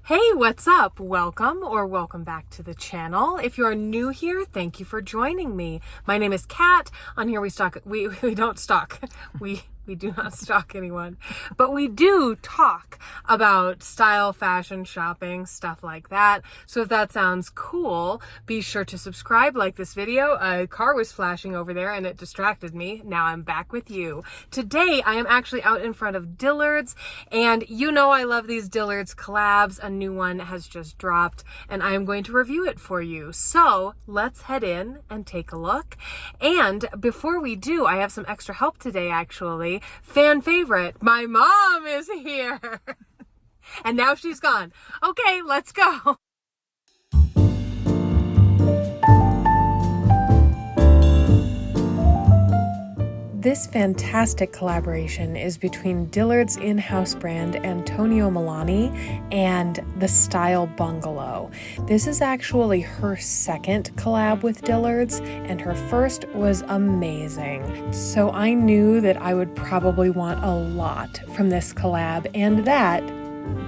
Hey, what's up? Welcome back to the channel. If you are new here, thank you for joining me. My name is Kat. On here we don't stalk. We do not stalk anyone, but we do talk about style, fashion, shopping, stuff like that. So if that sounds cool, be sure to subscribe, like this video. A car was flashing over there and it distracted me. Now I'm back with you. Today I am actually out in front of Dillard's, and you know I love these Dillard's collabs. A new one has just dropped and I am going to review it for you. So let's head in and take a look. And before we do, I have some extra help today actually. Fan favorite, my mom is here. And now she's gone. Okay, let's go. This fantastic collaboration is between Dillard's in-house brand Antonio Melani and the Style Bungalow. This is actually her second collab with Dillard's, and her first was amazing. So I knew that I would probably want a lot from this collab, and that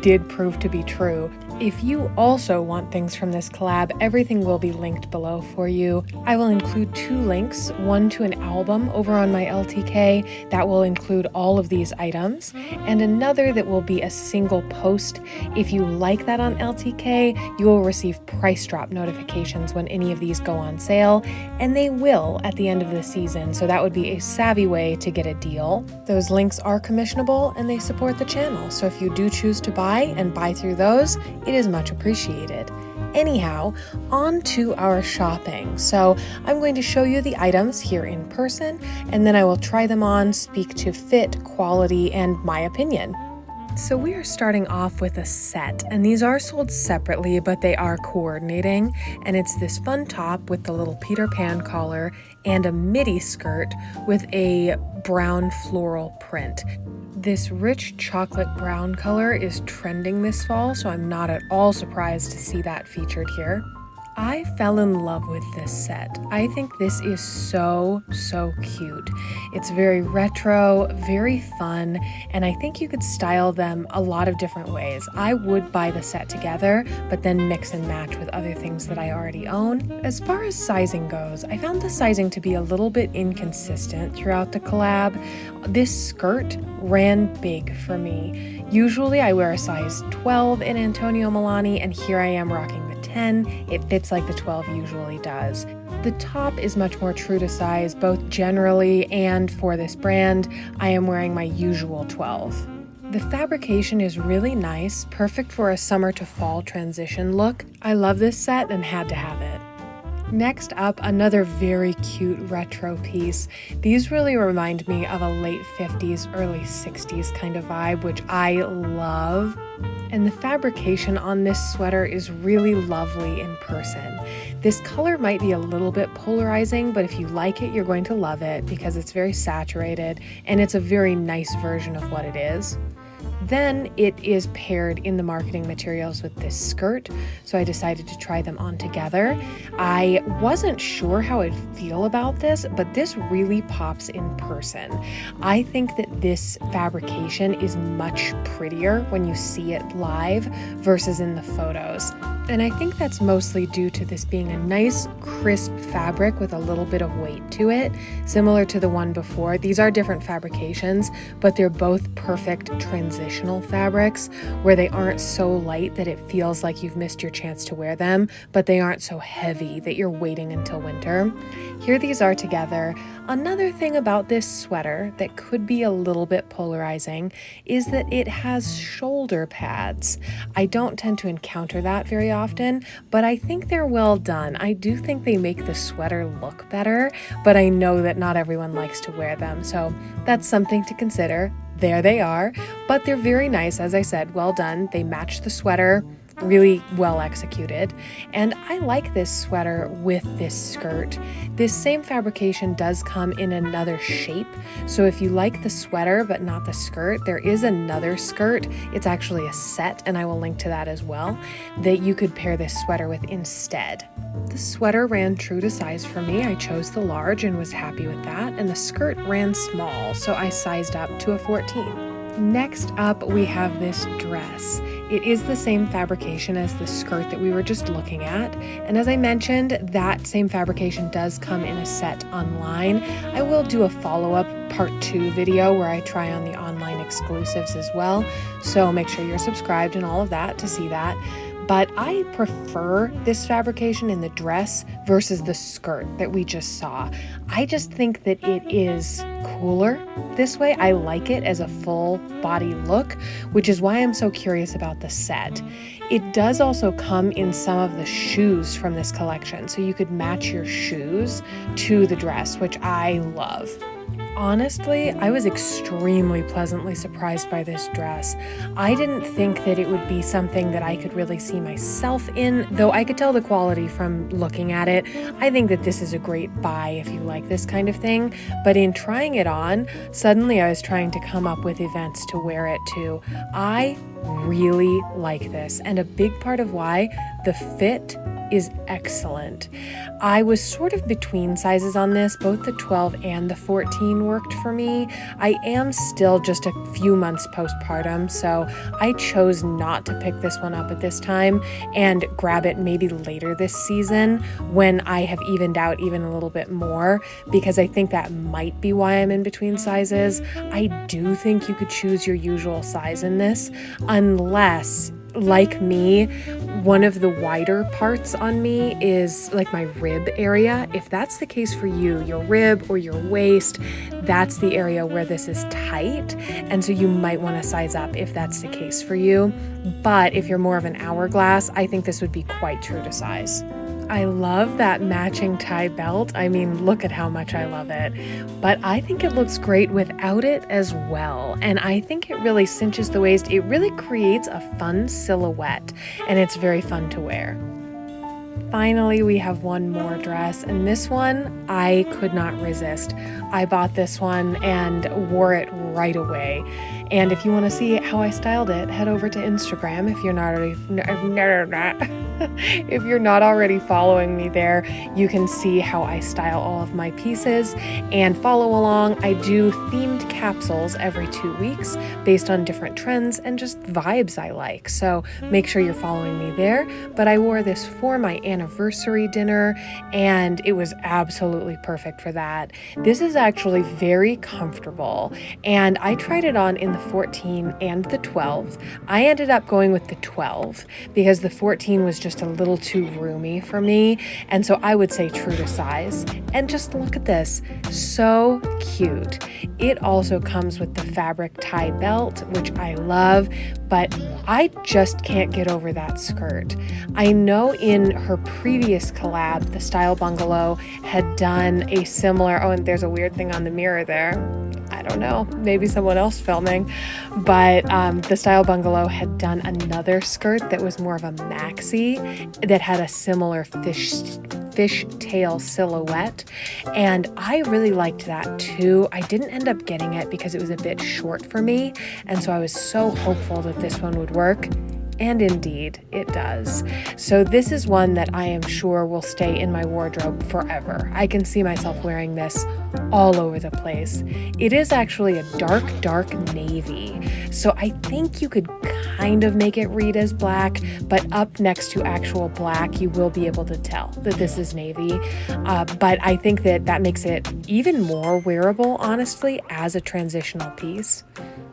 did prove to be true. If you also want things from this collab, everything will be linked below for you. I will include two links, one to an album over on my LTK that will include all of these items, and another that will be a single post. If you like that on LTK, you will receive price drop notifications when any of these go on sale, and they will at the end of the season, so that would be a savvy way to get a deal. Those links are commissionable and they support the channel, so if you do choose to buy and buy through those, it is much appreciated. Anyhow, on to our shopping. So I'm going to show you the items here in person, and then I will try them on, speak to fit, quality, and my opinion. So we are starting off with a set, and these are sold separately, but they are coordinating, and it's this fun top with the little Peter Pan collar and a midi skirt with a brown floral print. This rich chocolate brown color is trending this fall, so I'm not at all surprised to see that featured here. I fell in love with this set. I think this is so cute. It's very retro, very fun, and I think you could style them a lot of different ways. I would buy the set together, but then mix and match with other things that I already own. As far as sizing goes, I found the sizing to be a little bit inconsistent throughout the collab. This skirt ran big for me. Usually I wear a size 12 in Antonio Melani, and here I am rocking the 10. It fits like the 12 usually does. The top is much more true to size, both generally and for this brand. I am wearing my usual 12. The fabrication is really nice, perfect for a summer to fall transition look. I love this set and had to have it. Next up, another very cute retro piece. These really remind me of a late 50s, early 60s kind of vibe, which I love. And the fabrication on this sweater is really lovely in person. This color might be a little bit polarizing, but if you like it, you're going to love it because it's very saturated and it's a very nice version of what it is. Then it is paired in the marketing materials with this skirt, so I decided to try them on together. I wasn't sure how I'd feel about this, but this really pops in person. I think that this fabrication is much prettier when you see it live versus in the photos. And I think that's mostly due to this being a nice, crisp fabric with a little bit of weight to it, similar to the one before. These are different fabrications, but they're both perfect transitional fabrics where they aren't so light that it feels like you've missed your chance to wear them, but they aren't so heavy that you're waiting until winter. Here these are together. Another thing about this sweater that could be a little bit polarizing is that it has shoulder pads. I don't tend to encounter that very often, but I think they're well done. I do think they make the sweater look better, but I know that not everyone likes to wear them, so that's something to consider. There they are, but they're very nice, as I said, well done. They match the sweater. Really well executed, and I like this sweater with this skirt. This same fabrication does come in another shape, so if you like the sweater but not the skirt, there is another skirt. It's actually a set, and I will link to that as well, that you could pair this sweater with instead. The sweater ran true to size for me. I chose the large and was happy with that, and the skirt ran small, so I sized up to a 14. Next up, we have this dress. It is the same fabrication as the skirt that we were just looking at. And as I mentioned, that same fabrication does come in a set online. I will do a follow-up part 2 video where I try on the online exclusives as well. So make sure you're subscribed and all of that to see that. But I prefer this fabrication in the dress versus the skirt that we just saw. I just think that it is cooler this way. I like it as a full body look, which is why I'm so curious about the set. It does also come in some of the shoes from this collection, so you could match your shoes to the dress, which I love. Honestly, I was extremely pleasantly surprised by this dress. I didn't think that it would be something that I could really see myself in, though I could tell the quality from looking at it. I think that this is a great buy if you like this kind of thing, but in trying it on, suddenly I was trying to come up with events to wear it to. I really like this, and a big part of why, the fit is excellent. I was sort of between sizes on this. Both the 12 and the 14 worked for me. I am still just a few months postpartum, so I chose not to pick this one up at this time and grab it maybe later this season when I have evened out even a little bit more, because I think that might be why I'm in between sizes. I do think you could choose your usual size in this, unless, like me, one of the wider parts on me is like my rib area. If that's the case for you, your rib or your waist, that's the area where this is tight. And so you might want to size up if that's the case for you. But if you're more of an hourglass, I think this would be quite true to size. I love that matching tie belt. I mean, look at how much I love it. But I think it looks great without it as well. And I think it really cinches the waist. It really creates a fun silhouette, and it's very fun to wear. Finally, we have one more dress, and this one I could not resist. I bought this one and wore it right away. And if you want to see how I styled it, head over to Instagram if you're not already following me there. You can see how I style all of my pieces and follow along. I do themed capsules every 2 weeks based on different trends and just vibes I like. So make sure you're following me there. But I wore this for my anniversary dinner, and it was absolutely perfect for that. This is actually very comfortable, and I tried it on in the 14 and the 12. I ended up going with the 12 because the 14 was just a little too roomy for me, and so I would say true to size. And just look at this, so cute. It also comes with the fabric tie belt, which I love, but I just can't get over that skirt. I know in her previous collab, the Style Bungalow had done a similar, oh, and there's a weird thing on the mirror there. I don't know, maybe someone else filming, but the Style Bungalow had done another skirt that was more of a maxi that had a similar fishtail silhouette, and I really liked that too. I didn't end up getting it because it was a bit short for me, and so I was so hopeful that this one would work. And indeed, it does. So this is one that I am sure will stay in my wardrobe forever. I can see myself wearing this all over the place. It is actually a dark navy. So I think you could kind of make it read as black, but up next to actual black, you will be able to tell that this is navy. But I think that makes it even more wearable, honestly, as a transitional piece.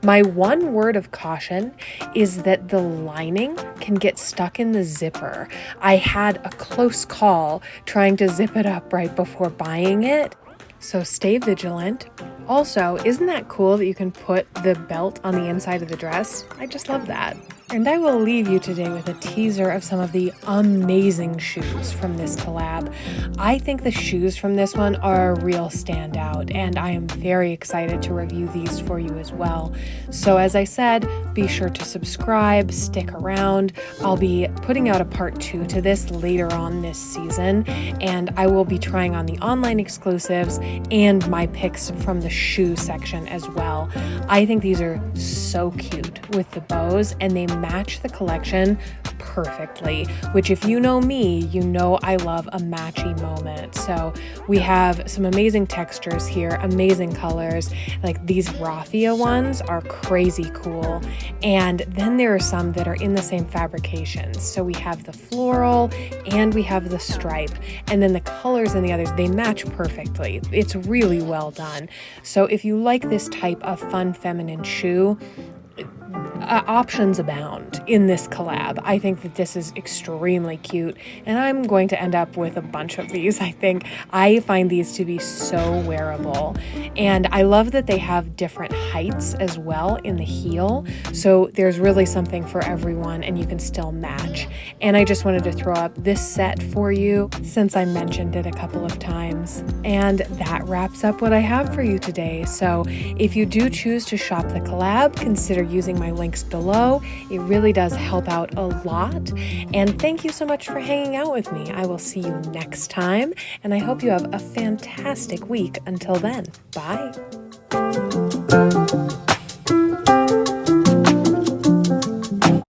My one word of caution is that the lining can get stuck in the zipper. I had a close call trying to zip it up right before buying it, so stay vigilant. Also, isn't that cool that you can put the belt on the inside of the dress? I just love that. And I will leave you today with a teaser of some of the amazing shoes from this collab. I think the shoes from this one are a real standout, and I am very excited to review these for you as well. So as I said, be sure to subscribe, stick around. I'll be putting out a part 2 to this later on this season, and I will be trying on the online exclusives and my picks from the shoe section as well. I think these are so cute with the bows, and they match the collection perfectly, which if you know me, you know I love a matchy moment. So we have some amazing textures here, amazing colors. Like these raffia ones are crazy cool. And then there are some that are in the same fabrications. So we have the floral and we have the stripe. And then the colors in the others, they match perfectly. It's really well done. So if you like this type of fun feminine shoe, options abound in this collab. I think that this is extremely cute, and I'm going to end up with a bunch of these. I find these to be so wearable, and I love that they have different heights as well in the heel, so there's really something for everyone and you can still match. And I just wanted to throw up this set for you since I mentioned it a couple of times. And that wraps up what I have for you today. So if you do choose to shop the collab, consider using my links below. It really does help out a lot. And thank you so much for hanging out with me. I will see you next time, and I hope you have a fantastic week. Until then, bye.